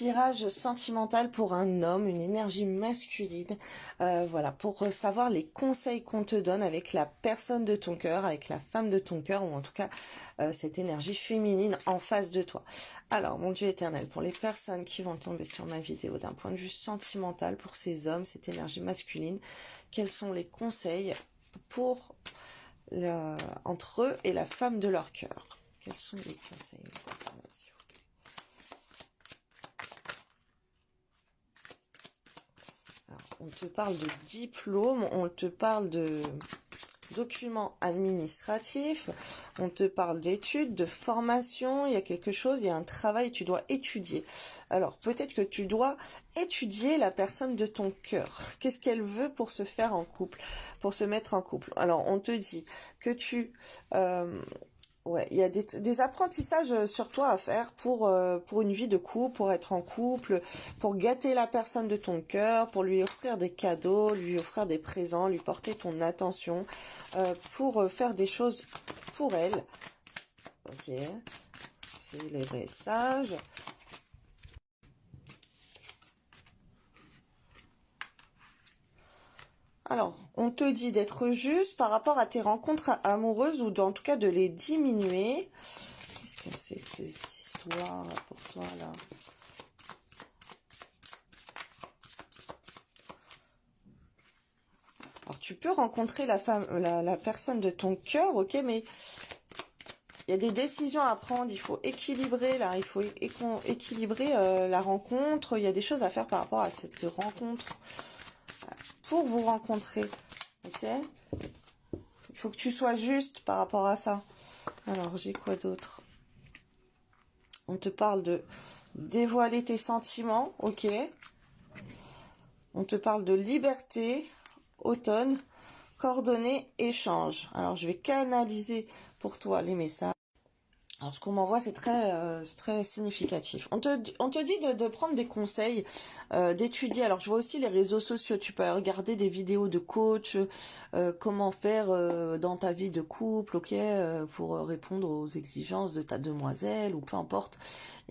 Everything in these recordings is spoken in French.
tirage sentimental pour un homme, une énergie masculine. Voilà, pour savoir les conseils qu'on te donne avec la personne de ton cœur, avec la femme de ton cœur, ou en tout cas cette énergie féminine en face de toi. Alors, mon Dieu éternel, pour les personnes qui vont tomber sur ma vidéo d'un point de vue sentimental, pour ces hommes, cette énergie masculine, quels sont les conseils pour entre eux et la femme de leur cœur? Quels sont les conseils? Alors, on te parle de diplôme, on te parle de documents administratifs, on te parle d'études, de formation, il y a quelque chose, il y a un travail, tu dois étudier. Alors, peut-être que tu dois étudier la personne de ton cœur. Qu'est-ce qu'elle veut pour se faire en couple, pour se mettre en couple? Alors, on te dit que ouais, il y a des apprentissages sur toi à faire pour une vie de couple, pour être en couple, pour gâter la personne de ton cœur, pour lui offrir des cadeaux, lui offrir des présents, lui porter ton attention, pour faire des choses pour elle. Ok, c'est les messages. Alors, on te dit d'être juste par rapport à tes rencontres amoureuses ou en tout cas de les diminuer. Qu'est-ce que c'est que ces histoires pour toi là? Alors, tu peux rencontrer la personne de ton cœur, ok, mais il y a des décisions à prendre, il faut équilibrer là, il faut équilibrer la rencontre, il y a des choses à faire par rapport à cette rencontre pour vous rencontrer, ok? Il faut que tu sois juste par rapport à ça. Alors, j'ai quoi d'autre? On te parle de dévoiler tes sentiments, ok? On te parle de liberté, automne, coordonnées, échange. Alors, je vais canaliser pour toi les messages. Alors, ce qu'on m'envoie, c'est très significatif. On te dit de prendre des conseils, d'étudier. Alors, je vois aussi les réseaux sociaux. Tu peux regarder des vidéos de coach, comment faire dans ta vie de couple, ok, pour répondre aux exigences de ta demoiselle ou peu importe.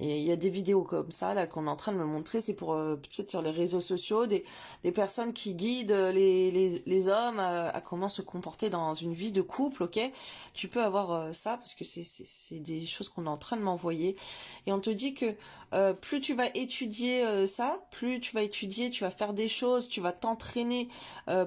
Et il y a des vidéos comme ça là qu'on est en train de me montrer. C'est pour peut-être sur les réseaux sociaux des personnes qui guident les hommes à comment se comporter dans une vie de couple, ok. Tu peux avoir ça parce que c'est des choses qu'on est en train de m'envoyer. Et on te dit que plus tu vas étudier ça, plus tu vas étudier, tu vas faire des choses, tu vas t'entraîner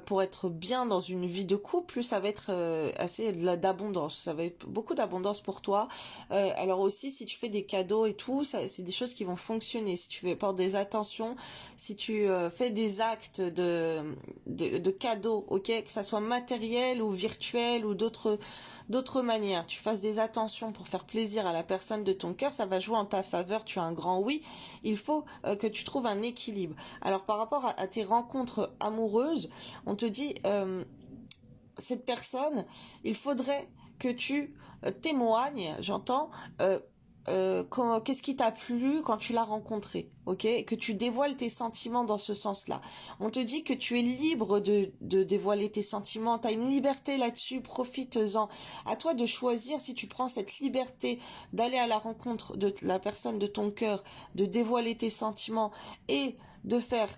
pour être bien dans une vie de couple, plus ça va être assez d'abondance. Ça va être beaucoup d'abondance pour toi. Alors aussi, si tu fais des cadeaux et tout, c'est des choses qui vont fonctionner. Si tu portes des attentions, si tu fais des actes de cadeaux, ok, que ça soit matériel ou virtuel ou d'autres manières, tu fasses des attentions pour faire plaisir à la personne de ton cœur, ça va jouer en ta faveur. Tu as un grand oui. Il faut que tu trouves un équilibre. Alors par rapport à tes rencontres amoureuses, on te dit cette personne, il faudrait que tu témoignes, j'entends, qu'est-ce qui t'a plu quand tu l'as rencontré, ok, que tu dévoiles tes sentiments dans ce sens-là. On te dit que tu es libre de dévoiler tes sentiments, tu as une liberté là-dessus, profites-en. À toi de choisir si tu prends cette liberté d'aller à la rencontre de la personne de ton cœur, de dévoiler tes sentiments et de faire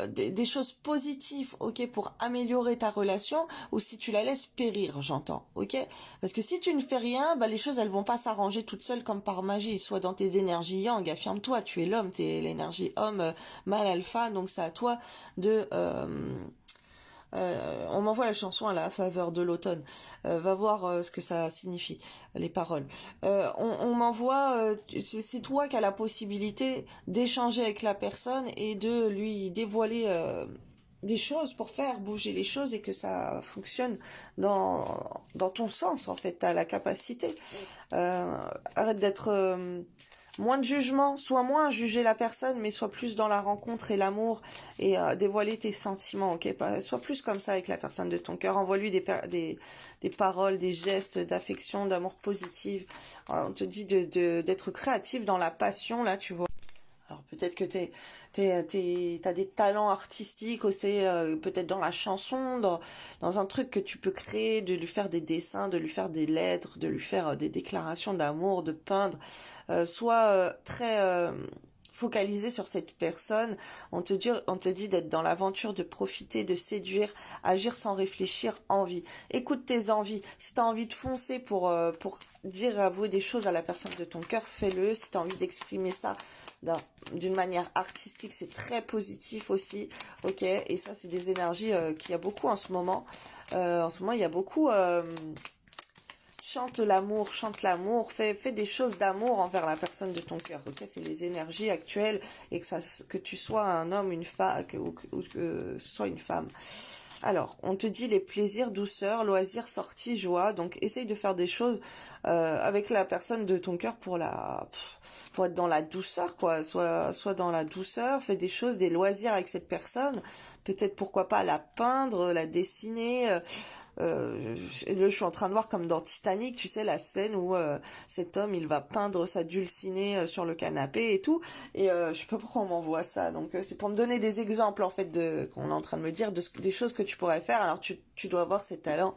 des choses positives, ok, pour améliorer ta relation, ou si tu la laisses périr, j'entends, ok. Parce que si tu ne fais rien, bah les choses elles vont pas s'arranger toutes seules comme par magie, soit dans tes énergies yang. Affirme-toi, tu es l'homme, tu es l'énergie homme, mâle alpha, donc c'est à toi de on m'envoie la chanson à la faveur de l'automne. Va voir ce que ça signifie, les paroles. On m'envoie, c'est toi qui as la possibilité d'échanger avec la personne et de lui dévoiler des choses pour faire bouger les choses et que ça fonctionne dans ton sens, en fait. Tu as la capacité. Arrête d'être... moins de jugement, sois moins à juger la personne, mais sois plus dans la rencontre et l'amour et dévoiler tes sentiments, ok? Sois plus comme ça avec la personne de ton cœur. Envoie-lui des paroles, des gestes d'affection, d'amour positif. Alors, on te dit d'être créatif dans la passion, là, tu vois. Alors peut-être que t'as des talents artistiques aussi, peut-être dans la chanson, dans un truc que tu peux créer, de lui faire des dessins, de lui faire des lettres, de lui faire des déclarations d'amour, de peindre. Sois très focaliser sur cette personne. On te dit d'être dans l'aventure, de profiter, de séduire, agir sans réfléchir, envie. Écoute tes envies. Si tu as envie de foncer pour dire, avouer des choses à la personne de ton cœur, fais-le. Si tu as envie d'exprimer ça d'une manière artistique, c'est très positif aussi. Ok, et ça, c'est des énergies qu'il y a beaucoup en ce moment. En ce moment, il y a beaucoup... chante l'amour, fais des choses d'amour envers la personne de ton cœur. Ok, c'est les énergies actuelles et que tu sois un homme, une femme, ou que ce soit une femme. Alors, on te dit les plaisirs, douceur, loisirs, sorties, joie. Donc, essaye de faire des choses avec la personne de ton cœur pour être dans la douceur, quoi. Soit dans la douceur, fais des choses, des loisirs avec cette personne. Peut-être, pourquoi pas, la peindre, la dessiner. Je suis en train de voir comme dans Titanic, tu sais, la scène où cet homme, il va peindre sa dulcinée sur le canapé et tout. Et je sais pas pourquoi on m'envoie ça. Donc c'est pour me donner des exemples en fait qu'on est en train de me dire des choses que tu pourrais faire. Alors tu dois avoir ces talents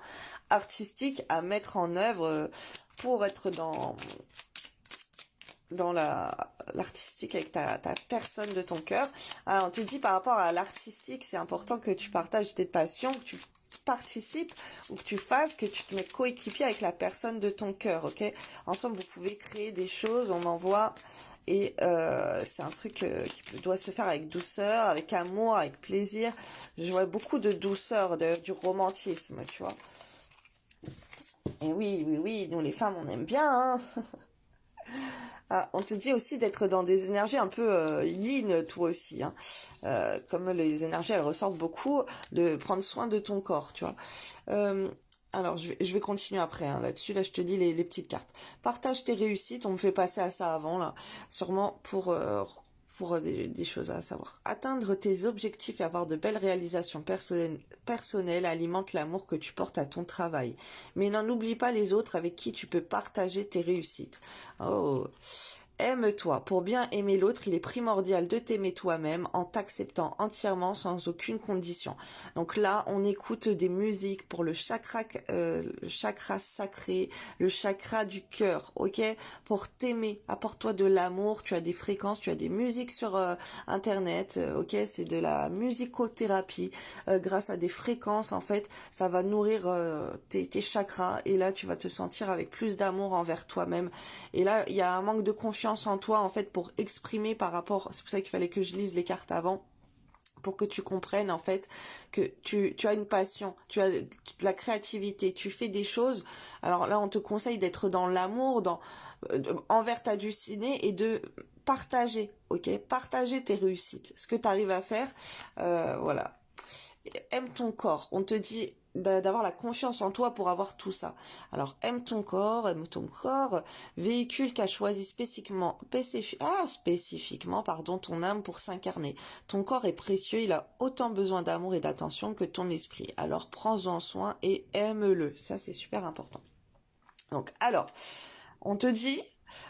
artistiques à mettre en œuvre pour être dans l'artistique avec ta personne de ton cœur. Alors, on te dit par rapport à l'artistique, c'est important que tu partages tes passions, que tu participes ou que tu fasses, que tu te mets coéquipier avec la personne de ton cœur, ok? Ensemble, vous pouvez créer des choses, on envoie... Et c'est un truc qui doit se faire avec douceur, avec amour, avec plaisir. Je vois beaucoup de douceur, du romantisme, tu vois. Et oui, nous les femmes, on aime bien, hein. Ah, on te dit aussi d'être dans des énergies un peu yin, toi aussi. Hein. Comme les énergies, elles ressortent beaucoup, de prendre soin de ton corps, tu vois. Alors, je vais continuer après, hein, là-dessus. Là, je te lis les petites cartes. Partage tes réussites. On me fait passer à ça avant, là. Sûrement pour des choses à savoir. Atteindre tes objectifs et avoir de belles réalisations personnelles alimente l'amour que tu portes à ton travail. Mais n'en oublie pas les autres avec qui tu peux partager tes réussites. Oh, aime-toi. Pour bien aimer l'autre, il est primordial de t'aimer toi-même en t'acceptant entièrement sans aucune condition. Donc là, on écoute des musiques pour le chakra sacré, le chakra du cœur, ok? Pour t'aimer, apporte-toi de l'amour. Tu as des fréquences, tu as des musiques sur Internet, ok? C'est de la musicothérapie. Grâce à des fréquences, en fait, ça va nourrir tes chakras et là, tu vas te sentir avec plus d'amour envers toi-même. Et là, il y a un manque de confiance en toi en fait pour exprimer par rapport, c'est pour ça qu'il fallait que je lise les cartes avant pour que tu comprennes en fait que tu as une passion, tu as de la créativité, tu fais des choses. Alors là on te conseille d'être dans l'amour, envers ta dulcinée et de partager, ok, partager tes réussites, ce que tu arrives à faire, voilà. Aime ton corps, on te dit d'avoir la confiance en toi pour avoir tout ça. Alors aime ton corps, véhicule qu'a choisi spécifiquement ton âme pour s'incarner. Ton corps est précieux, il a autant besoin d'amour et d'attention que ton esprit. Alors prends-en soin et aime-le. Ça c'est super important. Donc alors, on te dit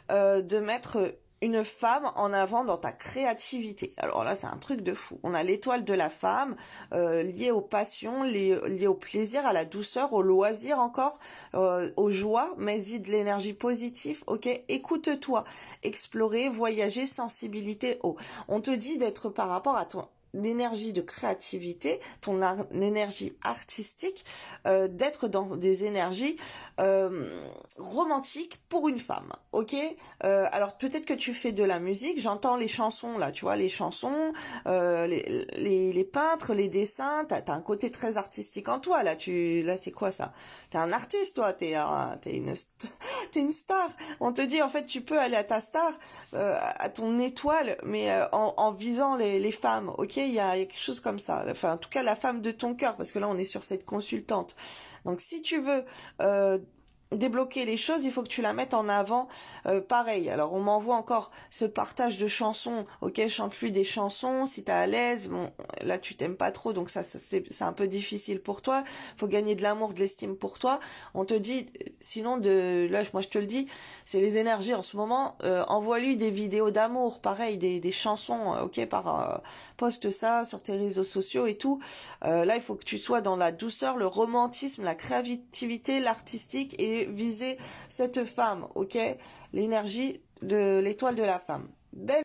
de mettre une femme en avant dans ta créativité. Alors là, c'est un truc de fou. On a l'étoile de la femme, liée aux passions, liée au plaisir, à la douceur, au loisir encore, aux joies, mais-y de l'énergie positive, ok? Écoute-toi, explorer, voyager, sensibilité, On te dit d'être par rapport à ton énergie de créativité, ton énergie artistique, d'être dans des énergies romantiques pour une femme, ok? Alors peut-être que tu fais de la musique, j'entends les chansons là, tu vois, les chansons, les peintres, les dessins, t'as un côté très artistique en toi là, là c'est quoi ça? T'es un artiste toi, t'es une star. On te dit en fait tu peux aller à ta star, à ton étoile, mais en visant les femmes, ok? Il y a quelque chose comme ça. Enfin, en tout cas, la femme de ton cœur, parce que là, on est sur cette consultante. Donc, si tu veux débloquer les choses, il faut que tu la mettes en avant. Pareil, alors on m'envoie encore ce partage de chansons. Ok, chante-lui des chansons, si t'es à l'aise. Bon, là tu t'aimes pas trop, donc ça c'est un peu difficile pour toi. Faut gagner de l'amour, de l'estime pour toi. On te dit, sinon là moi je te le dis, c'est les énergies en ce moment. Envoie-lui des vidéos d'amour, pareil, des chansons. Ok, poste ça sur tes réseaux sociaux et tout. Là il faut que tu sois dans la douceur, le romantisme, la créativité, l'artistique et viser cette femme, ok? L'énergie de l'étoile de la femme. Belle